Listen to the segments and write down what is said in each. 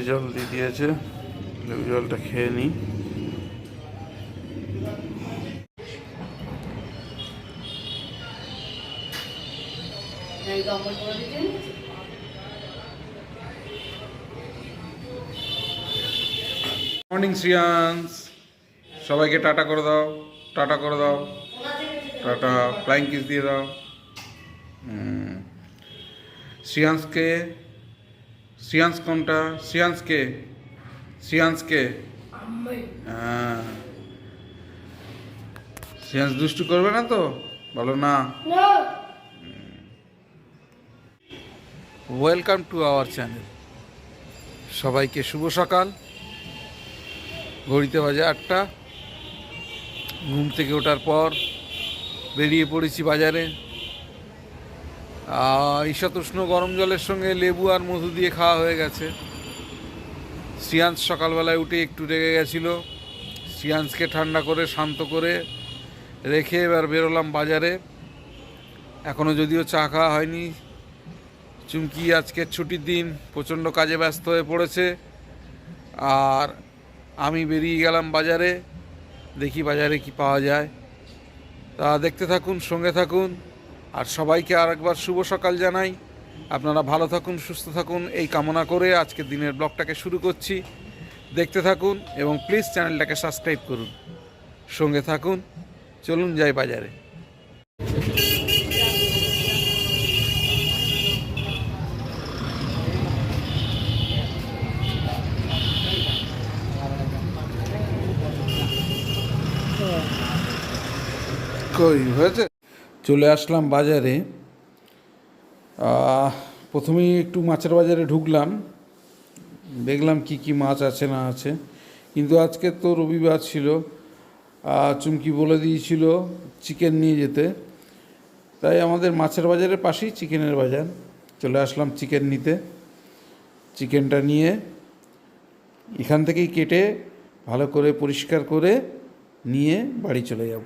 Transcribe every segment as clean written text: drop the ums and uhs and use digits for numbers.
জল দিয়ে দিয়েছে, লেবু জলটা খেয়ে নিই। মর্নিং শ্রিয়াংশ, সবাইকে টাটা করে দাও, টাটা করে দাও, টাটা, ফ্লাইং কিস দিয়ে দাও। শ্রিয়াংশকে, শ্রিয়াংশ কোনটা? শ্রিয়াংশকে, শ্রিয়াংশকে, হ্যাঁ, শ্রিয়াংশ দুষ্টু করবে না তো? বলো না। Welcome to our channel. সবাইকে শুভ সকাল। ঘড়িতে বাজে 8টা। ঘুম থেকে ওঠার পর বেরিয়ে পড়েছি বাজারে। ঈশাতুষ্ণ গরম জলের সঙ্গে লেবু আর মধু দিয়ে খাওয়া হয়ে গেছে। শ্রিয়াংশ সকালবেলায় উঠে একটু রেগে গেছিলো। শ্রিয়াংশকে ঠান্ডা করে শান্ত করে রেখে এবার বেরোলাম বাজারে। এখনও যদিও চা খাওয়া হয়নি। চুমকি আজকের ছুটির দিন, প্রচণ্ড কাজে ব্যস্ত হয়ে পড়েছে। আর আমি বেরিয়ে গেলাম বাজারে, দেখি বাজারে কি পাওয়া যায়। তা দেখতে থাকুন, সঙ্গে থাকুন। আর সবাইকে আরেকবার শুভ সকাল জানাই। আপনারা ভালো থাকুন, সুস্থ থাকুন এই কামনা করে আজকের দিনের ব্লগটাকে শুরু করছি। দেখতে থাকুন এবং প্লিজ চ্যানেলটাকে সাবস্ক্রাইব করুন, সঙ্গে থাকুন। চলুন যাই বাজারে। কই হয়েছে? চলে আসলাম বাজারে। প্রথমেই একটু মাছের বাজারে ঢুকলাম, দেখলাম কি কি মাছ আছে না আছে। কিন্তু আজকে তো রবিবার ছিল, চুমকি বলে দিয়েছিল চিকেন নিয়ে যেতে, তাই আমাদের মাছের বাজারের পাশেই চিকেনের বাজার। চলে আসলাম চিকেন নিতে। চিকেনটা নিয়ে এখান থেকেই কেটে ভালো করে পরিষ্কার করে নিয়ে বাড়ি চলে যাব।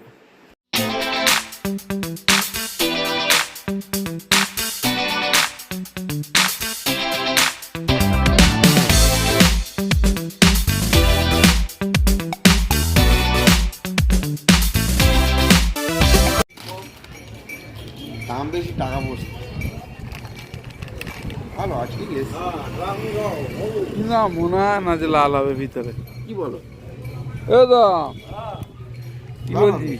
দাম বেশি, টাকা বসে ভালো আজকে না, মনে হয় না যে লাল হবে ভিতরে। কি বলো? এ দা কি বলছি,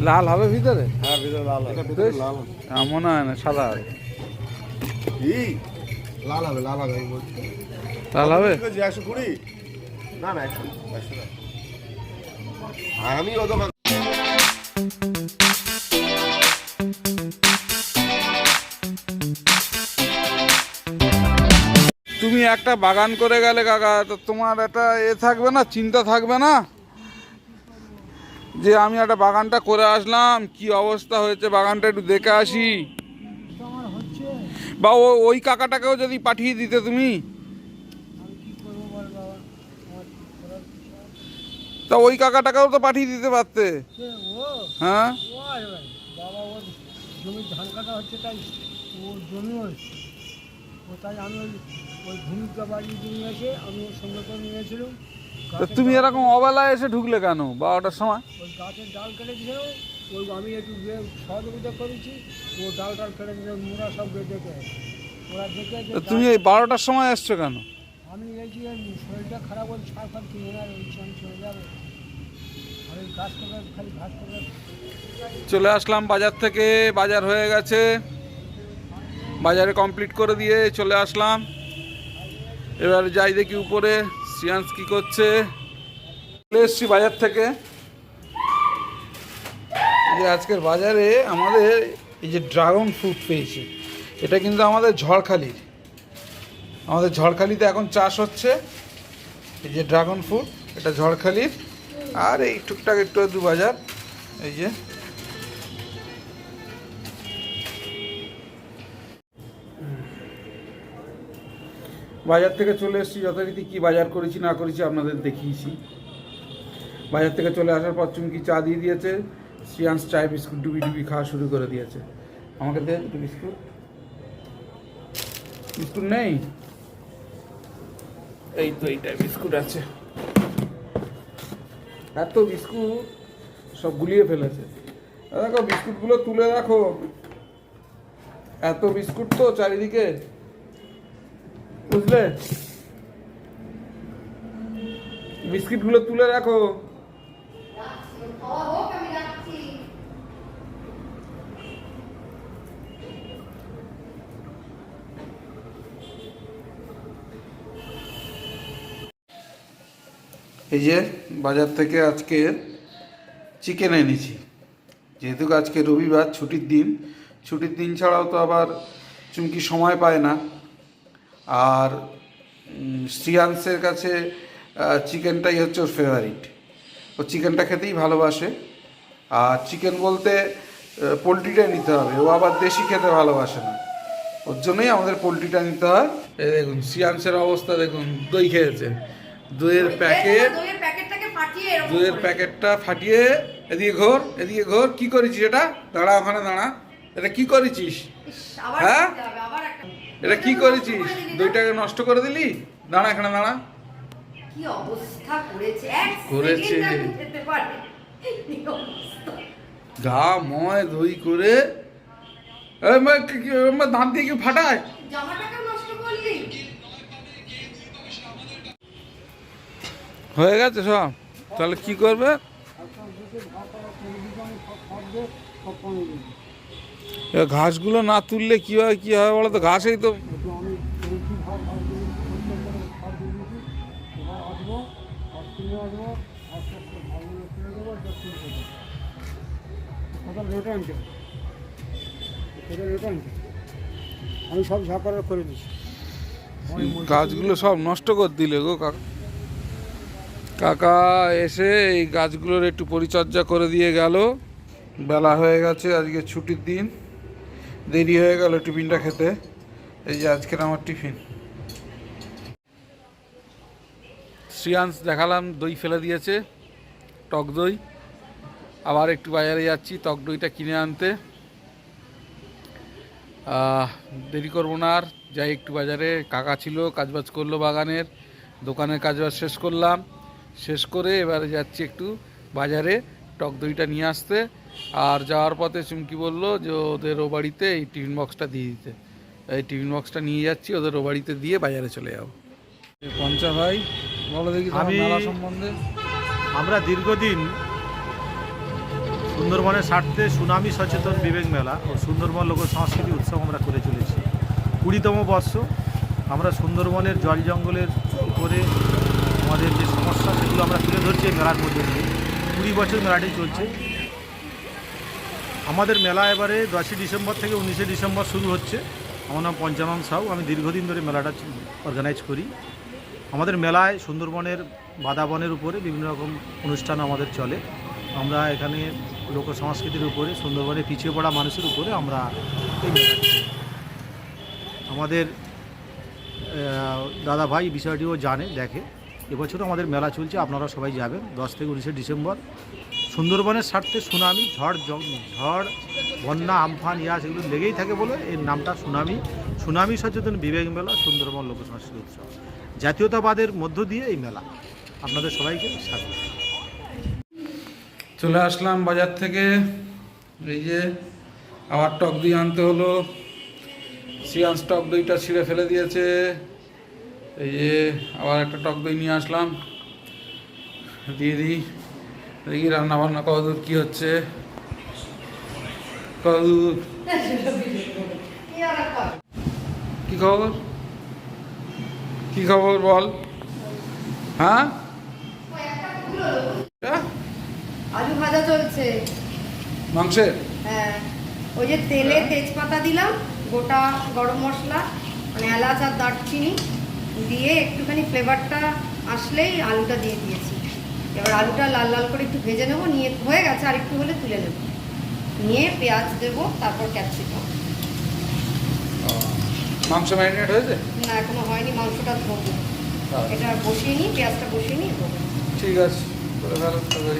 লাল হবে ভিতরে? হ্যাঁ ভিতরে লাল হবে, ভিতরে লাল হবে। মনে হয় না, সাদা হবে। এই লাল হবে, লাল হবে আমি বলছি। লাল হবে? 120? না না 100 না। আমি অত তুমি একটা বাগান করে গেলে কাকা, তো তোমার একটা থাকবে না, চিন্তা থাকবে না যে আমি একটা বাগানটা করে আসলাম, কি অবস্থা হয়েছে বাগানটা একটু দেখে আসি। বা ওই কাকাটাকেও যদি পাঠিয়ে দিতে তুমি, তা ওই কাকাটাকেও তো পাঠিয়ে দিতে পারতে। হ্যাঁ, জমির ধান কাটা হচ্ছে, তাই ওর জমি হচ্ছে, তাই আমি ওই ভূমিকা বাড়ি নিয়ে এসে আমি ওর সঙ্গে করে নিয়েছিলাম। তুমি এরকম অবেলায় এসে ঢুকলে কেন 12টার সময়? ওই গাছের ডাল কেটে দিয়েছিল, ওই আমি একটু সহযোগিতা করেছি, ও ডাল কেটে দিল, মোড়া সব দেখে ওরা দেখে। তুমি এই 12টার সময় এসছো কেন? আমি এসেছি, শরীরটা খারাপ হচ্ছে, সার ফার কিনে আর ওই আমি চলে যাবো। আর ওই গাছ করে খালি ঘাস করে চলে আসলাম বাজার থেকে। বাজার হয়ে গেছে, বাজারে কমপ্লিট করে দিয়ে চলে আসলাম। এবার যাই দেখি উপরে শ্রিয়াংশ কি করছে। চলে এসছি বাজার থেকে। এই যে আজকের বাজারে আমাদের এই যে ড্রাগন ফ্রুট পেয়েছি, এটা কিন্তু আমাদের ঝড়খালির। আমাদের ঝড়খালিতে এখন চাষ হচ্ছে এই যে ড্রাগন ফ্রুট, এটা ঝড়খালির। আর এই টুকটাক একটু আধটু বাজার, এই যে বাজার থেকে চলে এসেছি। যথারীতি কী বাজার করেছি না করেছি আপনাদের দেখিয়েছি। বাজার থেকে চলে আসার পর চুমকি চা দিয়ে দিয়েছে, শ্রিয়াংশ চায় বিস্কুট ডুবি ডুবি খাওয়া শুরু করে দিয়েছে। আমাকে দে একটু বিস্কুট। বিস্কুট নেই? এই তো এইটাই বিস্কুট আছে, এত বিস্কুট সব গুলিয়ে ফেলেছে। দেখো বিস্কুটগুলো তুলে রাখো, এত বিস্কুট তো চারিদিকে, বুঝলে? বিস্কিটগুলো তুলে রাখো। এই যে বাজার থেকে আজকে চিকেন এনেছি, যেহেতু আজকে রবিবার ছুটির দিন, ছুটির দিন ছাড়াও তো আবার চুমকি সময় পায় না। আর শ্রিয়াংসের কাছে চিকেনটাই হচ্ছে ওর ফেভারিট, ও চিকেনটা খেতেই ভালোবাসে। আর চিকেন বলতে পোলট্রিটাই নিতে হবে, ও আবার দেশি খেতে ভালোবাসে না, ওর জন্যই আমাদের পোলট্রিটা নিতে হয়। এই দেখুন শ্রিয়াংসের অবস্থা দেখুন, দই খেয়েছে, দইয়ের প্যাকেট, দইয়ের প্যাকেটটা ফাটিয়ে, এদিকে ঘোর, এদিকে ঘোর, কি করেছিস এটা? দাঁড়া ওখানে দাঁড়া, এটা কি করেছিস? হ্যাঁ, এটা কি করেছিস? দইটাকে নষ্ট করে দিলি? দাঁড়া এখানে দাঁড়া। কি অবস্থা করেছে, করেছে। খেতে পারে কি অবস্থা। গা ময় দই করে ধান দিয়ে কি ফাটায়? জামাটাকে নষ্ট করলি। হয়ে গেছে সব, তাহলে কি করবে? এবার ঘাসগুলো না তুললে কি হয়, কি হয় বলো তো? ঘাসেই তো আমি সব ঝাঁকার করে দিচ্ছি। গাছগুলো সব নষ্ট করে দিলে গো কাকা। কাকা এসে এই গাছগুলোর একটু পরিচর্যা করে দিয়ে গেল। বেলা হয়ে গেছে, আজকে ছুটির দিন, দেরি হয়ে গেল টিফিনটা খেতে। এই যে আজকের আমার টিফিন। শ্রিয়াংশ দেখালাম দই ফেলে দিয়েছে, টক দই। আবার একটু বাজারে যাচ্ছি টক দইটা কিনে আনতে। দেরি করবো না আর, যাই একটু বাজারে। কাকা ছিল, কাজবাজ করলো বাগানের, দোকানের কাজবাজ শেষ করলাম, শেষ করে এবারে যাচ্ছি একটু বাজারে টক দইটা নিয়ে আসতে। আর যাওয়ার পথে চুমকি বললো যে ওদের ও বাড়িতে এই টিফিন বক্সটা দিয়ে দিতে, এই টিফিন বক্সটা নিয়ে যাচ্ছি, ওদের ও বাড়িতে দিয়ে বাজারে চলে যাবো। পঞ্চা ভাই বলো দেখি তোমার মেলা সম্বন্ধে। আমরা দীর্ঘদিন সুন্দরবনের স্বার্থে সুনামি সচেতন বিবেক মেলা ও সুন্দরবন লোক সংস্কৃতি উৎসব আমরা করে চলেছি। 20তম বর্ষ। আমরা সুন্দরবনের জল জঙ্গলের উপরে আমাদের যে সমস্যা সেগুলো আমরা তুলে ধরছি এই মেলার মধ্যে দিয়ে। 20 বছর মেলাটি চলছে। আমাদের মেলা এবারে 10ই ডিসেম্বর থেকে 19শে ডিসেম্বর শুরু হচ্ছে। আমার নাম পঞ্চানন সাউ, আমি দীর্ঘদিন ধরে মেলাটা অর্গানাইজ করি। আমাদের মেলায় সুন্দরবনের বাদাবনের উপরে বিভিন্ন রকম অনুষ্ঠান আমাদের চলে। আমরা এখানে লোক সংস্কৃতির উপরে, সুন্দরবনের পিছিয়ে পড়া মানুষের উপরে আমরা এই মেলাটি করি। আমাদের দাদা ভাই বিষয়টিও জানে, দেখে। এবছরও আমাদের মেলা চলছে, আপনারা সবাই যাবেন 10 থেকে 19শে ডিসেম্বর। সুন্দরবনের স্বার্থে সুনামি, ঝড়, বন্যা, আমফান, ইয়াস এগুলো লেগেই থাকে বলে এর নামটা সুনামি সচেতন বিবেক মেলা, সুন্দরবন লোক সংস্কৃতি উৎসব। জাতীয়তাবাদের মধ্য দিয়ে এই মেলা। আপনাদের সবাইকে স্বাগত। চলে আসলাম বাজার থেকে, এই যে আবার টক দই আনতে হলো। শ্রিয়াংশ টক দইটা ছিঁড়ে ফেলে দিয়েছে, এই যে আবার একটা টক দই নিয়ে আসলাম, দিয়ে দিই। দেখি রান্না বান্না কতদূর কী হচ্ছে, কতদূর কী খবর, কী খবর বল। হ্যাঁ, আলু ভাজা চলছে মাংসের। হ্যাঁ, ওই যে তেলে তেজপাতা দিলাম, গোটা গরম মশলা মানে এলাচ আর দারচিনি দিয়ে একটুখানি ফ্লেভারটা আসলেই আলুটা দিয়ে দিয়েছি। এবার আলুটা লাল লাল করে একটু ভেজে নেবো, নিয়ে হয়ে গেছে, আর একটু হলে তুলে নেব, নিয়ে পেঁয়াজ দেবো, তারপর ক্যাপসিকাম। মাংস ম্যারিনেট হয়েছে? না এখনো হয়নি, মাংসটা ধোবো, এটা বসিয়ে নিই, পেঁয়াজটা বসিয়ে নিই ধোবো। ঠিক আছে, করে ফেলো।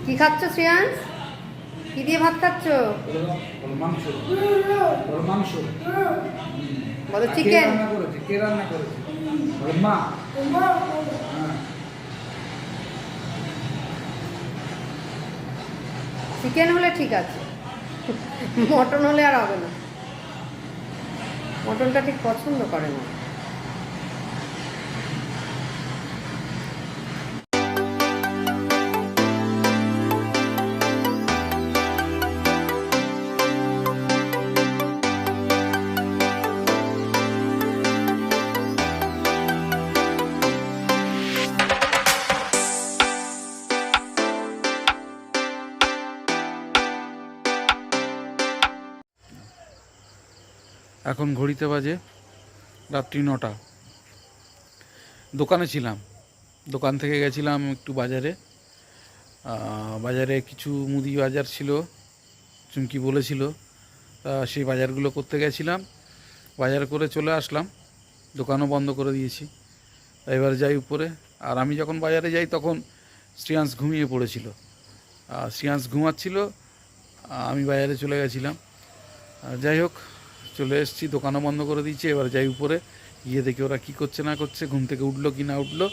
কি খাচ্ছ শ্রেয়াংশ? কি দিয়ে ভাত খাচ্ছ? মাংস, মাংস বলো চিকেন। করেছে, কে রান্না করেছে? মা। চিকেন হলে ঠিক আছে, মটন হলে আর হবে না। মটনটা ঠিক পছন্দ করে না। এখন ঘড়িতে বাজে রাত্রি 9টা। দোকানে ছিলাম, দোকান থেকে গেছিলাম একটু বাজারে। বাজারে কিছু মুদি বাজার ছিল, চুমকি বলেছিল, তা সেই বাজারগুলো করতে গেছিলাম। বাজার করে চলে আসলাম, দোকানও বন্ধ করে দিয়েছি। এবার যাই উপরে, আর আমি যখন বাজারে যাই তখন শ্রেয়াংশ ঘুমিয়ে পড়েছিল। শ্রেয়াংশ ঘুমাচ্ছিল, আমি বাজারে চলে গেছিলাম। যাই হোক, চলে এসেছি, দোকানও বন্ধ করে দিয়েছি। এবার যাই উপরে, গিয়ে দেখি ওরা কী করছে না করছে, ঘুম থেকে উঠলো কি না উঠলো।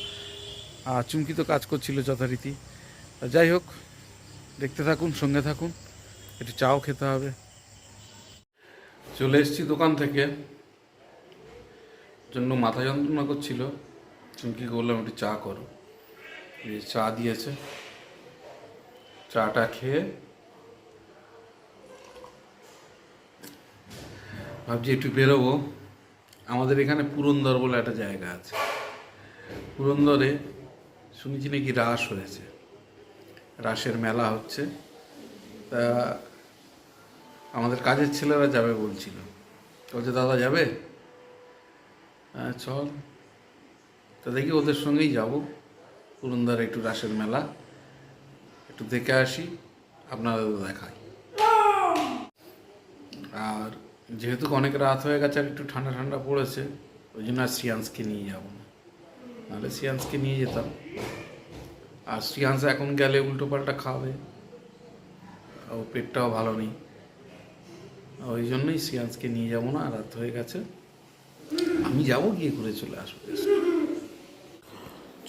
আর চুমকি তো কাজ করছিল যথারীতি। যাই হোক, দেখতে থাকুন, সঙ্গে থাকুন, একটু চাও খেতে হবে। চলে এসেছি দোকান থেকে, জন্য মাথা যন্ত্রণা করছিল। চুমকিকে বললাম একটু চা করো, এই চা দিয়েছে। চাটা খেয়ে ভাবছি একটু বেরোবো। আমাদের এখানে পুরন্দর বলে একটা জায়গা আছে, পুরন্দরে শুনেছি নাকি রাস হয়েছে, রাসের মেলা হচ্ছে। তা আমাদের কাজের ছেলেরা যাবে বলছিল, বলছে দাদা যাবে? হ্যাঁ চল। তা দেখি ওদের সঙ্গেই যাব, পুরন্দরে একটু রাসের মেলা একটু দেখে আসি, আপনাদের দেখাই। আর যেহেতু অনেক রাত হয়ে গেছে আর একটু ঠান্ডা ঠান্ডা পড়েছে, ওই জন্য আর শ্রেয়াংশকে নিয়ে যাবো না, নাহলে শ্রেয়াংশকে নিয়ে যেতাম। আর শ্রেয়াংশ এখন গেলে উল্টো পাল্টা খাবে, ও পেটটাও ভালো নেই, ওই জন্যই শ্রেয়াংশকে নিয়ে যাবো না। রাত হয়ে গেছে, আমি যাবো, গিয়ে ঘুরে চলে আসবো।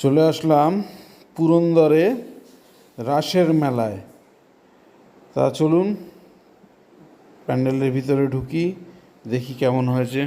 চলে আসলাম পুরন্দরে রাসের মেলায়। তা চলুন প্যান্ডেলের ভিতরে ঢুকি, দেখি কেমন হয়েছে।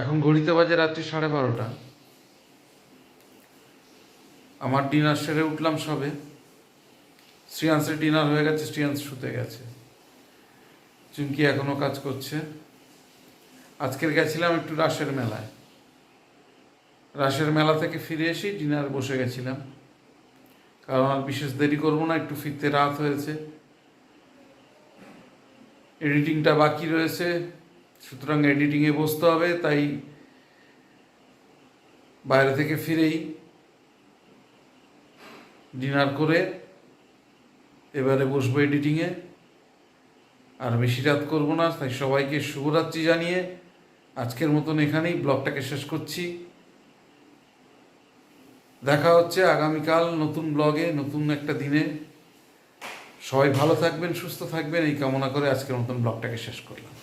এখন ঘড়িতে বাজে রাত্রি 12:30। আমার ডিনার সেরে উঠলাম সবে। শ্রেয়াংসের ডিনার হয়ে গেছে, শ্রেয়াংস শুতে গেছে, চুমকি এখনো কাজ করছে। আজকের গেছিলাম একটু রাসের মেলায়। রাসের মেলা থেকে ফিরে এসে ডিনার বসে গেছিলাম, কারণ আর বিশেষ দেরি করবো না, একটু ফিরতে রাত হয়েছে, এডিটিংটা বাকি রয়েছে, সুতরাং এডিটিংয়ে বসতে হবে। তাই বাইরে থেকে ফিরেই ডিনার করে এবারে বসবো এডিটিংয়ে। আর বেশি রাত করবো না, তাই সবাইকে শুভরাত্রি জানিয়ে আজকের মতন এখানেই ব্লগটাকে শেষ করছি। দেখা হচ্ছে আগামীকাল নতুন ব্লগে, নতুন একটা দিনে। সবাই ভালো থাকবেন, সুস্থ থাকবেন, এই কামনা করে আজকের মতন ব্লগটাকে শেষ করলাম।